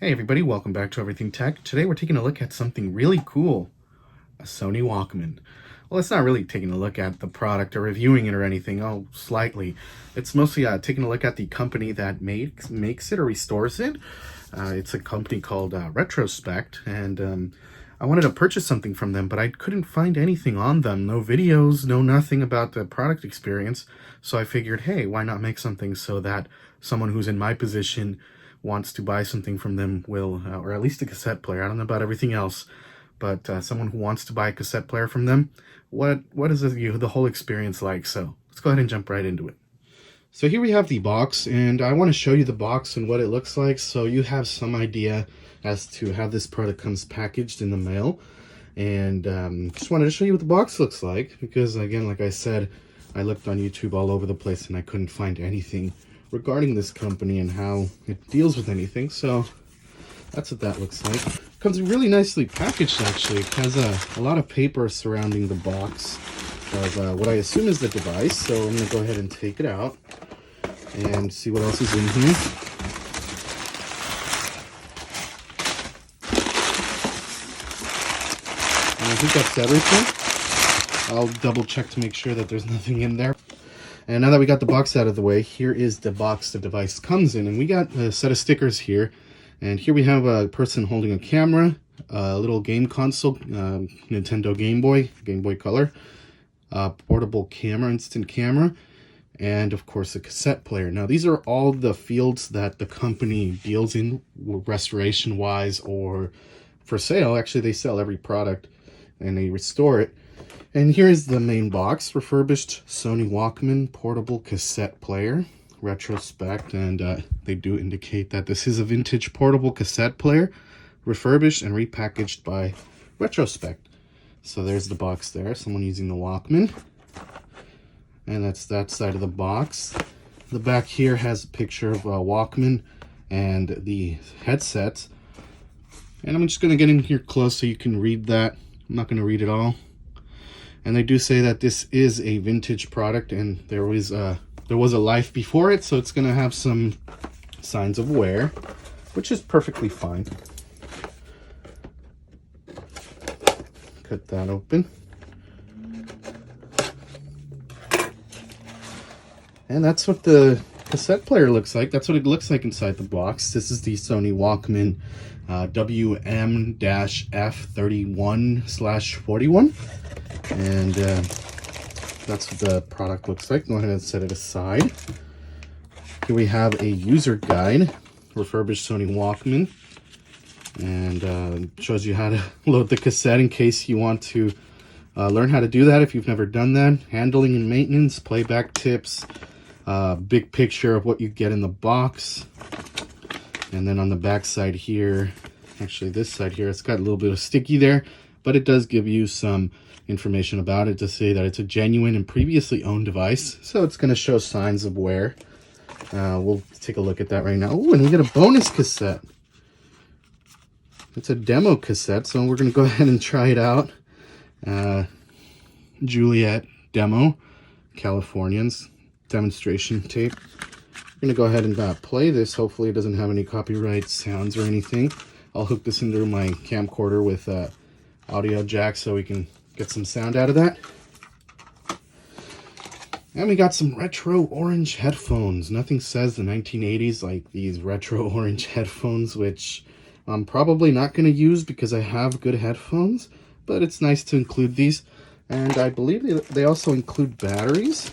Hey everybody, welcome back to Everything Tech. Today we're taking a look at something really cool, a Sony Walkman. Well, it's not really taking a look at the product or reviewing it or anything, oh, slightly. It's mostly taking a look at the company that makes it or restores it. It's a company called Retrospekt, and I wanted to purchase something from them, but I couldn't find anything on them. No videos, no nothing about the product experience. So I figured, hey, why not make something so that someone who's in my position wants to buy something from them will, or at least a cassette player. I don't know about everything else, but someone who wants to buy a cassette player from them, what is the whole experience like? So let's go ahead and jump right into it. So here we have the box, and I want to show you the box and what it looks like so you have some idea as to how this product comes packaged in the mail. And just wanted to show you what the box looks like because, again, like I said, I looked on YouTube all over the place and I couldn't find anything regarding this company and how it deals with anything. So that's what that looks like. Comes really nicely packaged, actually. It has a lot of paper surrounding the box of what I assume is the device. So I'm going to go ahead and take it out and see what else is in here. And I think that's everything. I'll double check to make sure that there's nothing in there. And now that we got the box out of the way, here is the box the device comes in. And we got a set of stickers here. And here we have a person holding a camera, a little game console, Nintendo Game Boy Color, portable camera, instant camera, and of course a cassette player. Now these are all the fields that the company deals in restoration-wise or for sale. Actually, they sell every product and they restore it. And here's the main box, refurbished Sony Walkman portable cassette player, Retrospekt, and they do indicate that this is a vintage portable cassette player, refurbished and repackaged by Retrospekt. So there's the box there, someone using the Walkman. And that's that side of the box. The back here has a picture of Walkman and the headsets. And I'm just going to get in here close so you can read that. I'm not going to read it all. And they do say that this is a vintage product and there was a life before it, so it's going to have some signs of wear, which is perfectly fine. Cut that open. And that's what the cassette player looks like. That's what it looks like inside the box. This is the Sony Walkman WM-F31/41. And that's what the product looks like. Go ahead and set it aside. Here we have a user guide, refurbished Sony Walkman, and shows you how to load the cassette in case you want to learn how to do that if you've never done that. Handling and maintenance, playback tips, big picture of what you get in the box. And then on the back side here, actually this side here, it's got a little bit of sticky there, but it does give you some information about it to say that it's a genuine and previously owned device. So it's going to show signs of wear. We'll take a look at that right now. Oh, and we get a bonus cassette. It's a demo cassette, so we're going to go ahead and try it out. Juliet demo, Californians, demonstration tape. We're going to go ahead and play this. Hopefully it doesn't have any copyright sounds or anything. I'll hook this into my camcorder with audio jack so we can get some sound out of that. And we got some retro orange headphones. Nothing says the 1980s like these retro orange headphones, which I'm probably not going to use because I have good headphones, but it's nice to include these. And I believe they also include batteries.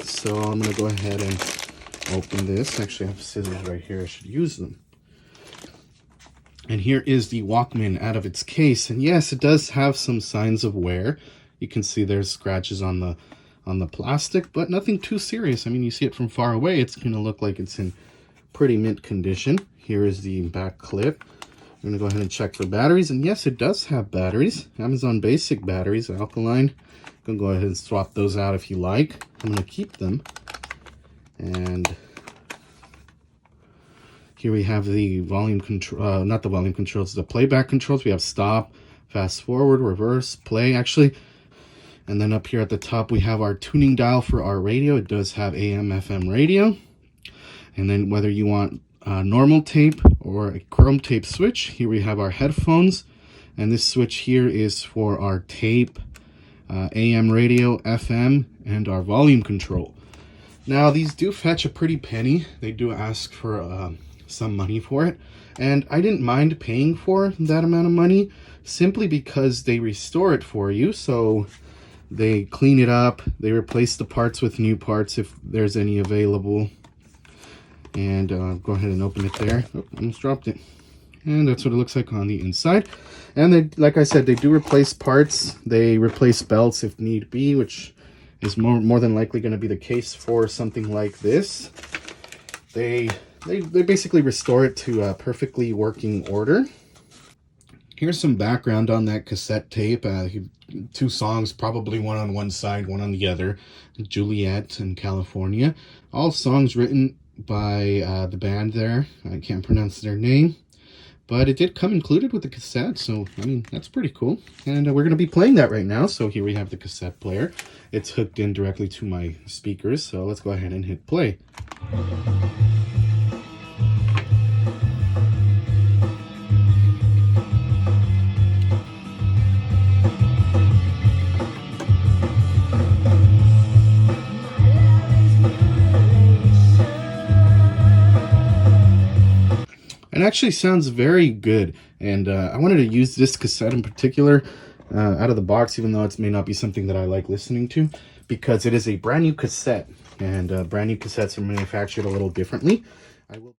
So I'm going to go ahead and open this. Actually, I have scissors right here. I should use them. And here is the Walkman out of its case. And yes, it does have some signs of wear. You can see there's scratches on the plastic, but nothing too serious. I mean, you see it from far away, it's going to look like it's in pretty mint condition. Here is the back clip. I'm going to go ahead and check for batteries. And yes, it does have batteries. Amazon Basic batteries, alkaline. You can go ahead and swap those out if you like. I'm going to keep them. And here we have the volume control, not the volume controls, the playback controls. We have stop, fast forward, reverse, play, actually. And then up here at the top, we have our tuning dial for our radio. It does have AM, FM radio. And then whether you want normal tape or a chrome tape switch. Here we have our headphones, and this switch here is for our tape, AM radio, FM, and our volume control. Now these do fetch a pretty penny. They do ask for some money for it, and I didn't mind paying for that amount of money simply because they restore it for you. So they clean it up, they replace the parts with new parts if there's any available. And go ahead and open it there. Oh, almost dropped it. And that's what it looks like on the inside. And they, like I said, they do replace parts. They replace belts if need be, which is more than likely going to be the case for something like this. They basically restore it to a perfectly working order. Here's some background on that cassette tape. Two songs, probably one on one side, one on the other. Juliet and California. All songs written by the band there. I can't pronounce their name. But it did come included with the cassette, so, I mean, that's pretty cool. And we're going to be playing that right now. So here we have the cassette player. It's hooked in directly to my speakers, so let's go ahead and hit play. It actually sounds very good, and I wanted to use this cassette in particular out of the box, even though it may not be something that I like listening to, because it is a brand new cassette, and brand new cassettes are manufactured a little differently. I will.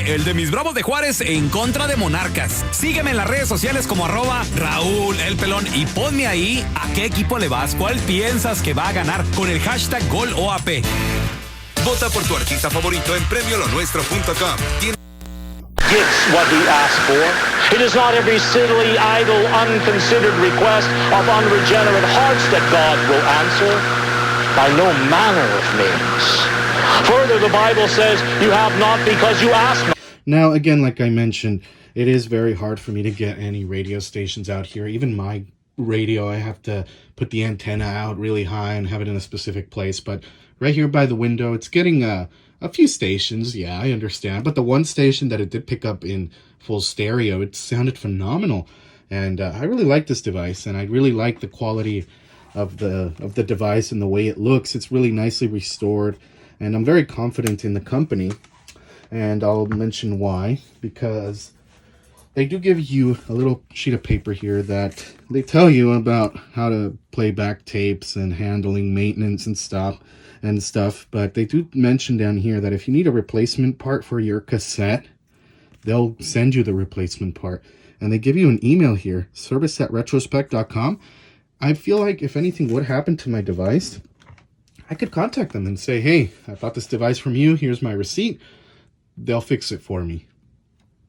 El de mis Bravos de Juárez en contra de Monarcas. Sígueme en las redes sociales como @Raúl El Pelón y ponme ahí a qué equipo le vas, cuál piensas que va a ganar con el hashtag GolOAP. Vota por tu artista favorito en premiolonuestro.com. Gets what he asked for. It is not every silly, idle, unconsidered request of unregenerate hearts that God will answer. By no manner of means. Further, the Bible says, you have not because you ask not. Now, again, like I mentioned, it is very hard for me to get any radio stations out here. Even my radio, I have to put the antenna out really high and have it in a specific place. But right here by the window, it's getting a few stations. Yeah, I understand. But the one station that it did pick up in full stereo, it sounded phenomenal. And I really like this device, and I really like the quality of the device and the way it looks. It's really nicely restored, and I'm very confident in the company. And I'll mention why, because they do give you a little sheet of paper here that they tell you about how to play back tapes and handling maintenance and stuff. But they do mention down here that if you need a replacement part for your cassette, they'll send you the replacement part. And they give you an email here, service@retrospekt.com. I feel like if anything would happen to my device, I could contact them and say, hey, I bought this device from you. Here's my receipt. They'll fix it for me.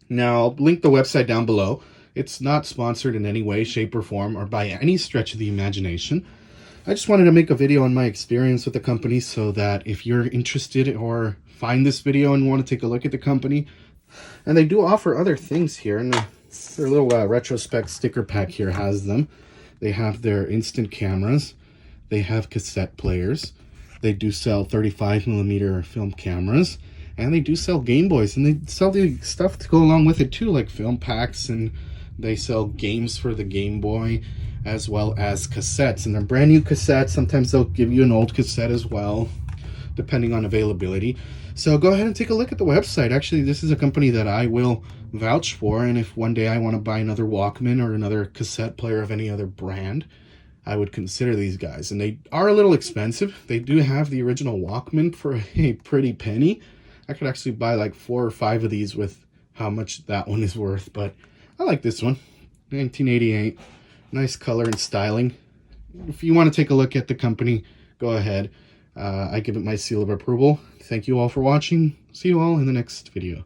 Now, I'll link the website down below. It's not sponsored in any way, shape, or form, or by any stretch of the imagination. I just wanted to make a video on my experience with the company so that if you're interested or find this video and want to take a look at the company, and they do offer other things here, and their little Retrospekt sticker pack here has them. They have their instant cameras. They have cassette players. They do sell 35mm film cameras. And they do sell Game Boys, and they sell the stuff to go along with it too, like film packs, and they sell games for the Game Boy, as well as cassettes. And they're brand new cassettes. Sometimes they'll give you an old cassette as well, depending on availability. So go ahead and take a look at the website. Actually, this is a company that I will vouch for, and if one day I want to buy another Walkman or another cassette player of any other brand, I would consider these guys. And they are a little expensive. They do have the original Walkman for a pretty penny. I could actually buy like 4 or 5 of these with how much that one is worth, but I like this one. 1988. Nice color and styling. If you want to take a look at the company, go ahead. I give it my seal of approval. Thank you all for watching. See you all in the next video.